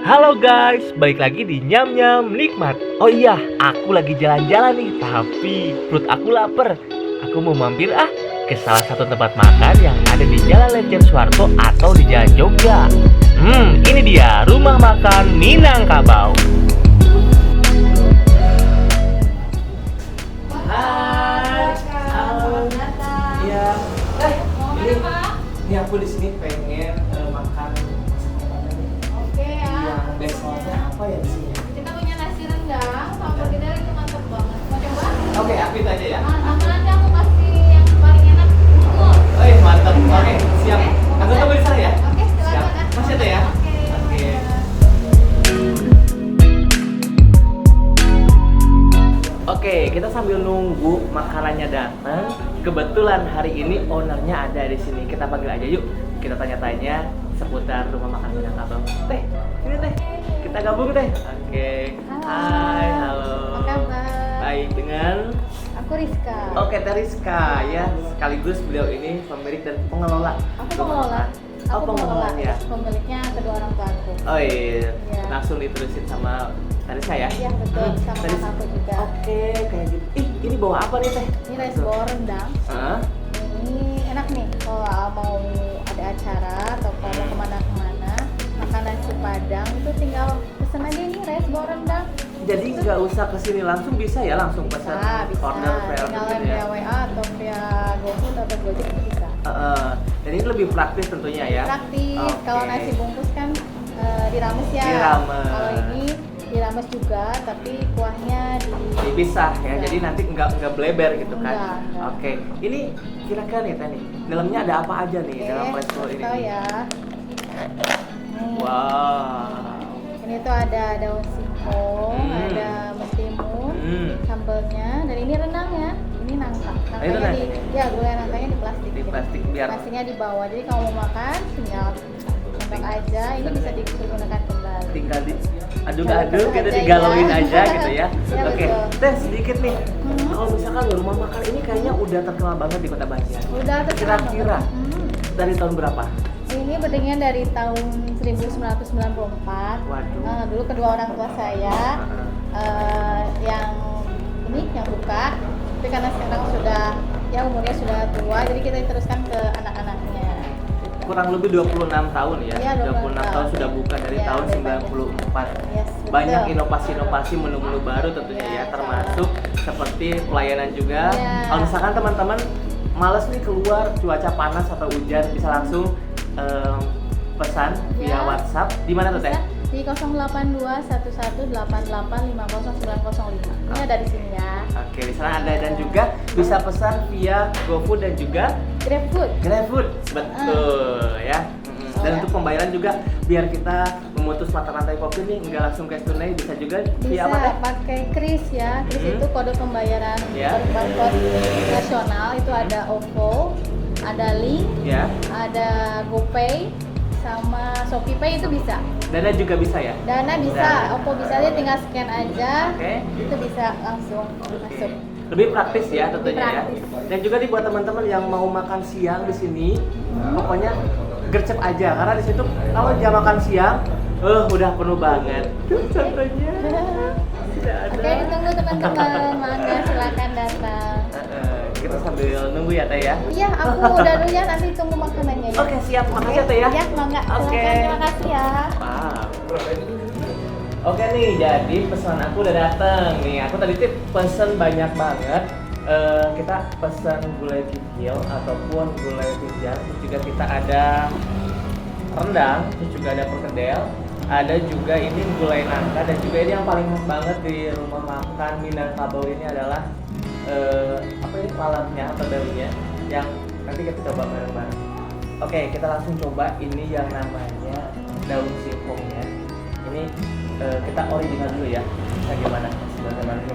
Halo guys, balik lagi di Nyam Nyam Nikmat. Oh iya, aku lagi jalan-jalan nih, tapi perut aku lapar. Aku mau mampir ke salah satu tempat makan yang ada di Jalan Ledjen Suwarto atau di Jalan Jogja. Ini dia rumah makan Minangkabau. Hai, halo. Iya. Ini aku di sini pengen makan. Oke ya. Yang bestnya apa ya di sini? Kita punya nasi rendang sama burger itu mantap banget. Mau coba? Oke, aku itu aja ya. Sama nanti aku kasih yang paling enak bubur. Oh iya, mantap. Oke, siap. Aku tunggu di sana ya. Oke, Siap. silakan. Masih ada ya? Oke. Oke, kita sambil nunggu makanannya datang. Kebetulan hari ini ownernya ada di sini. Kita panggil aja yuk. Kita tanya-tanya seputar rumah makan Minangkabau. Teh, sini teh. Kita gabung teh. Oke. Halo. Hai, halo. Apa kabar? Baik, dengan Aku Rizka. Oke, Teh Rizka ya. Sekaligus beliau ini pemilik dan pengelola. Aku pengelola. Oh, pengelola ya. Pemiliknya kedua orang tuaku. Oh iya. Iya. Langsung diterusin sama Teh Rizka ya? Iya betul, sama Teh Rizka. kakakku juga. Oke, kayak gitu. Ini bawa apa nih Teh? Ini rice bowl rendang. Hah? Ini enak nih kalau mau ada acara atau kalau mau kemana-kemana makan nasi padang itu tinggal pesen aja nih rice bowl rendang. Jadi nggak usah kesini langsung, bisa ya langsung pesan Bisa. order via Tinggal gitu via ya? WA atau via GoFood atau Gojek itu bisa. Dan ini lebih praktis tentunya ya? Praktis. Oke. Kalau nasi bungkus kan dirames ya. Dirames. Kalau ini dirames juga, tapi kuahnya Dipisah ya, Iya. jadi nanti nggak bleber gitu kan? Enggak. Oke, ini kira-kira nih Teh nih, dalamnya ada apa aja nih dalam rice bowl ini? tahu ya. Wow. Ini tuh ada daun singkong, ada mentimun, sambelnya, dan ini rendangnya. Ini nangka. Nangkanya rendang di, ini? ya gulai nangkanya di plastik. Di plastik biar Nasinya di bawah. Jadi kalau mau makan tinggal tembak aja. Ini bisa digunakan kembali. tinggal diaduk-aduk Aduk gitu, aja digalauin ya. aja gitu ya. Iya, Oke, betul. Teh sedikit nih. Kalau misalkan rumah makan ini kayaknya udah terkenal banget di Kota Banjar. Udah terkenal Kira-kira banget. dari tahun berapa? Ini berdirinya dari tahun 1994. Waduh. Dulu kedua orang tua saya yang ini yang buka. Tapi karena sekarang sudah ya umurnya sudah tua, jadi kita teruskan ke anak-anaknya. Kurang lebih 26 tahun ya. Iya, 26 tahun sudah buka dari Iya, tahun udah banyak. 94. Yes, Banyak betul. inovasi-inovasi menu-menu baru tentunya Iya, ya, termasuk seperti pelayanan juga. Iya. Kalau misalkan teman-teman males nih keluar, cuaca panas atau hujan, bisa langsung pesan via Iya. WhatsApp. Di mana tuh Teh? Bisa di 082118850905. Ini ada di sini ya. Oke, di sana ada dan juga bisa pesan via GoFood dan juga GrabFood. GrabFood. Betul ya. Dan Ya. untuk pembayaran juga biar kita memutus mata rantai Covid nih nggak langsung cash tunai, bisa juga Bisa via apa Teh? pakai kris ya. Kris itu kode pembayaran Ya. barcode nasional, itu ada OVO, ada Link, Ya. ada GoPay, sama ShopeePay itu bisa. Dana juga bisa ya? Dana bisa, Dana. OVO bisa aja tinggal scan aja. Oke. Itu bisa langsung masuk. Lebih praktis ya tentunya ya. praktis. Dan juga nih buat teman-teman yang mau makan siang di sini, pokoknya gercep aja karena di situ kalau jam makan siang, udah penuh banget. Tuh contohnya. Tidak ada. Oke, ditunggu teman-teman. Mangga silakan datang. Kita sambil nunggu ya Teh ya. Iya, aku udah dulu ya, nanti tunggu makanannya ya. Oke, siap. Makasih ya Teh ya. Ya, mangga. Oke. Silakan, terima kasih ya. Wow. Oke nih, jadi pesanan aku udah dateng nih. Aku tadi tuh pesen banyak banget. Kita pesen gulai kikil ataupun gulai pinjang. Terus juga kita ada rendang, terus juga ada perkedel. Ada juga ini gulai nangka dan juga ini yang paling khas banget di rumah makan Minangkabau ini adalah apa ini lalapnya atau daunnya yang nanti kita coba bareng-bareng. Oke, kita langsung coba ini yang namanya daun singkongnya. Ini kita original dulu ya. Bagaimana? Bagaimana ini?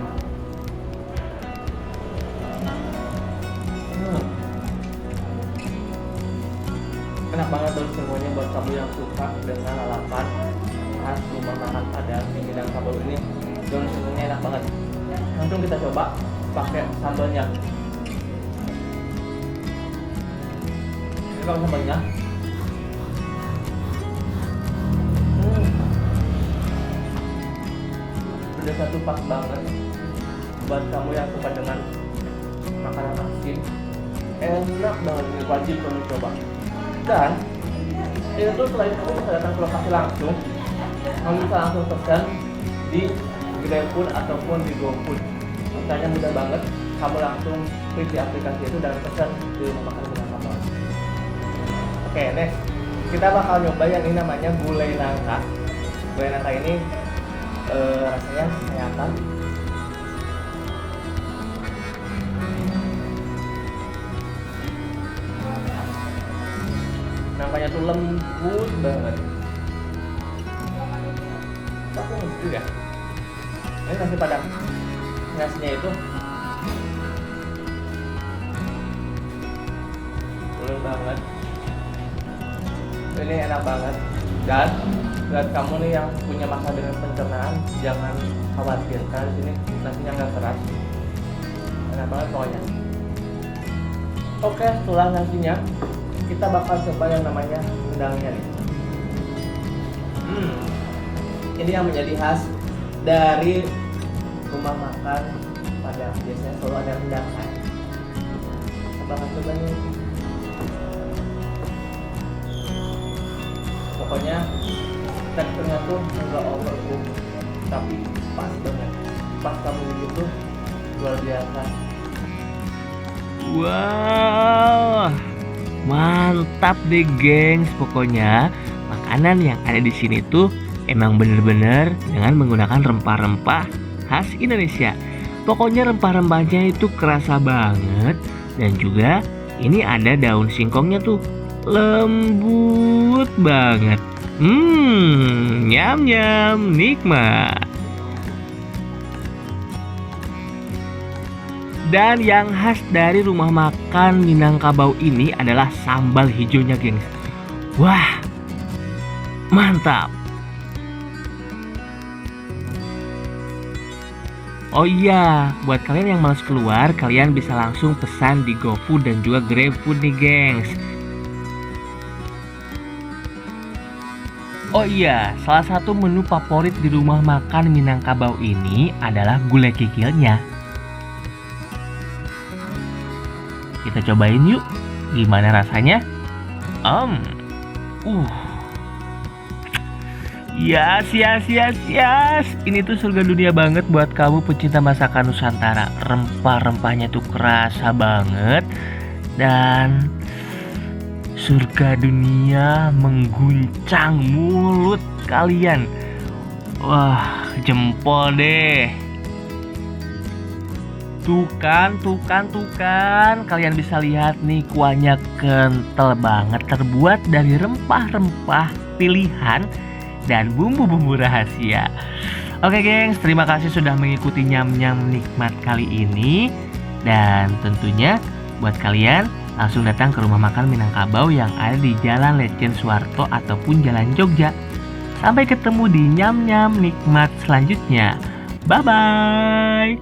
Enak banget daun singkongnya buat kamu yang suka dengan lalapan khas rumah makan Padang di Minangkabau ini. Daun singkongnya enak banget. Langsung kita coba pakai sambalnya. Ini kalau sambalnya pedasnya tuh pas banget buat kamu yang suka dengan makanan asin. Enak banget, ini wajib kamu coba. Dan itu tuh selain kamu bisa datang ke lokasi langsung, kamu bisa langsung pesan di GrabFood ataupun di GoFood. Caranya mudah banget, kamu langsung klik di aplikasi itu dan pesan di rumah makan Minangkabau. Oke, next kita bakal nyoba yang ini namanya gulai nangka. Gulai nangka ini rasanya kayak apa? Nangkanya tuh lembut banget. Aku mesti ya. Ini nasi padang. Nasinya itu lembut banget. Ini enak banget. Dan buat kamu nih yang punya masalah dengan pencernaan, jangan khawatir karena di sini nasinya nggak keras. Enak banget pokoknya. Oke, setelah nasinya kita bakal coba yang namanya rendangnya nih. Ini yang menjadi khas dari rumah makan Padang. Biasanya selalu ada rendang kan. Kita bakal coba nih. Pokoknya teksturnya tuh enggak overcook, tapi pas banget. Pas kamu gitu luar biasa. Wow, mantap deh gengs. Pokoknya makanan yang ada di sini tuh emang bener-bener dengan menggunakan rempah-rempah khas Indonesia. Pokoknya rempah-rempahnya itu kerasa banget. Dan juga ini ada daun singkongnya tuh lembut banget. Nyam-nyam, nikmat. Dan yang khas dari rumah makan Minangkabau ini adalah sambal hijaunya, gengs. Wah, mantap. Oh iya, buat kalian yang malas keluar, kalian bisa langsung pesan di GoFood dan juga GrabFood nih, gengs. Oh iya, salah satu menu favorit di rumah makan Minangkabau ini adalah gulai kikilnya. Kita cobain yuk, gimana rasanya? Yes. Ini tuh surga dunia banget buat kamu pecinta masakan Nusantara. Rempah-rempahnya tuh kerasa banget. Dan surga dunia mengguncang mulut kalian. Wah, jempol deh. Tuh kan. Kalian bisa lihat nih, kuahnya kental banget, terbuat dari rempah-rempah pilihan dan bumbu-bumbu rahasia. Oke gengs, terima kasih sudah mengikuti nyam-nyam nikmat kali ini. Dan tentunya buat kalian langsung datang ke rumah makan Minangkabau yang ada di Jalan Letjen Suwarto ataupun Jalan Jogja. Sampai ketemu di nyam-nyam nikmat selanjutnya. Bye-bye.